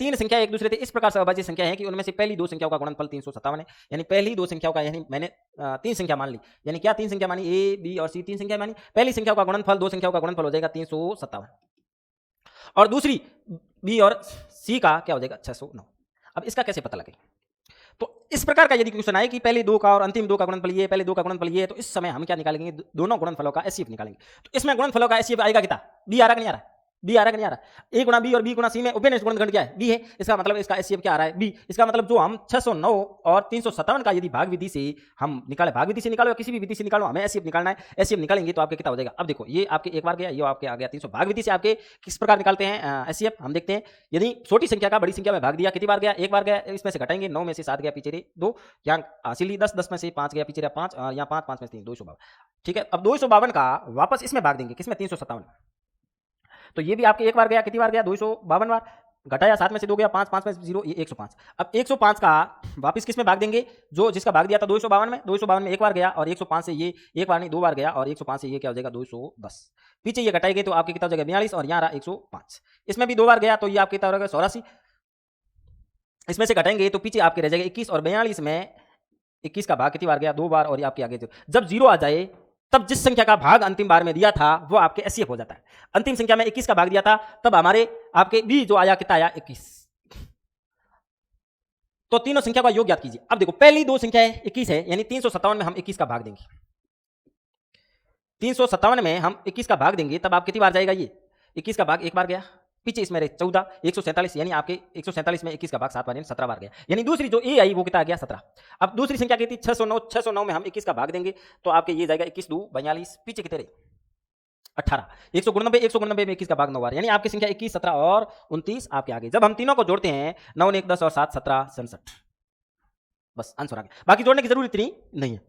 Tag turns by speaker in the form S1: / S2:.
S1: तीन संख्या एक दूसरे से इस प्रकार से अभाज्य संख्या है कि उनमें से पहली दो संख्याओं का गुणनफल 357 है। यानी पहली दो संख्याओं का, यानी मैंने तीन संख्या मान ली, यानी क्या तीन संख्या मानी, ए बी और सी तीन संख्या मानी। पहली संख्याओं का गुणनफल दो संख्याओं का गुणनफल हो जाएगा 357 और दूसरी बी और सी का क्या हो जाएगा 609। अब इसका कैसे पता लगे? तो इस प्रकार का यदि क्वेश्चन आए कि पहले दो का और अंतिम दो का गुणनफल ये, पहले दो का गुणनफल ये, तो इस समय हम क्या निकालेंगे, दोनों गुणनफलों का एचसीएफ निकालेंगे। तो इसमें गुणनफलों का एचसीएफ आएगा कितना, बी आ रहा कि नहीं आ रहा, बी आ रहा कि नहीं आ रहा। ए गुणा बी और बी गुणा सी में उभयनिष्ठ गुणनखंड क्या है, बी है। इसका मतलब इसका एचसीएफ क्या आ रहा है, बी। इसका मतलब जो हम 609 और 357 का यदि भाग विधि से हम निकाले, भाग विधि से निकालो या किसी भी विधि से निकालो, हमें एचसीएफ निकालना है। एचसीएफ निकालेंगे तो आपके कितना हो जाएगा। अब देखो ये आपके एक बार गया, ये आपके आ गया 300। भाग विधि से आपके किस प्रकार निकालते हैं एचसीएफ, हम देखते हैं। यदि छोटी संख्या का बड़ी संख्या में भाग दिया, कितनी बार गया, एक बार गया, इसमें से घटाएंगे 9 में से 7 गया, पीछे 2, यहाँ हासिल 10, 10 में से 5 गया, पीछे 5, यहाँ 5, 5 में से 3, 252। ठीक है, अब 252 का वापस इसमें भाग देंगे, किसमें, 357। तो ये भी आपके एक बार गया, कितनी बार गया, 252 बार, घटाया 7 में से 2 गया, 5, 5 में से 0, ये 105। अब 105 का वापस किस में भाग देंगे, जो जिसका भाग दिया था 252 में, 252 में एक बार गया और 105 से ये एक बार नहीं दो बार गया और 105 से ये क्या हो जाएगा 210। पीछे ये घटाएंगे तो आपके कितना हो जाएगा 42 और यहाँ रहा 105। इसमें भी दो बार गया तो ये आपके कितना हो जाएगा 84। इसमें से घटाएंगे तो पीछे आपके रह जाएगा 21 और 42 में 21 का भाग कितनी बार गया, दो बार, और ये आपके आगे जब 0 आ जाए तब जिस संख्या का भाग अंतिम बार में दिया था वो आपके एचसीएफ हो जाता है। अंतिम संख्या में 21 का भाग दिया था तब हमारे आपके बी जो आया कितना आया 21। तो तीनों संख्या का योग ज्ञात कीजिए। अब देखो पहली दो संख्या 21 है, यानी 357 में हम 21 का भाग देंगे, 357 में हम 21 का भाग देंगे तब आप कितनी बार जाएगा, ये 21 का भाग एक बार गया, पीछे इसमें 14, 147, यानी आपके 147 में 21 का भाग 7 बार, यानी 17 बार गया। यानी दूसरी जो ए आई वो कितना आ गया 17। अब दूसरी संख्या कितनी 609, 609 में हम 21 का भाग देंगे तो आपके ये जाएगा 21 2 42, पीछे कितने 18, 199, 199 में 21 का भाग 9 बार, यानी आपकी संख्या 21, 17 और 29 आपके आगे। जब हम तीनों को जोड़ते हैं 9 1 10 और 7 17 67, बस आंसर आ गया। बाकी जोड़ने की जरूरत इतनी नहीं है।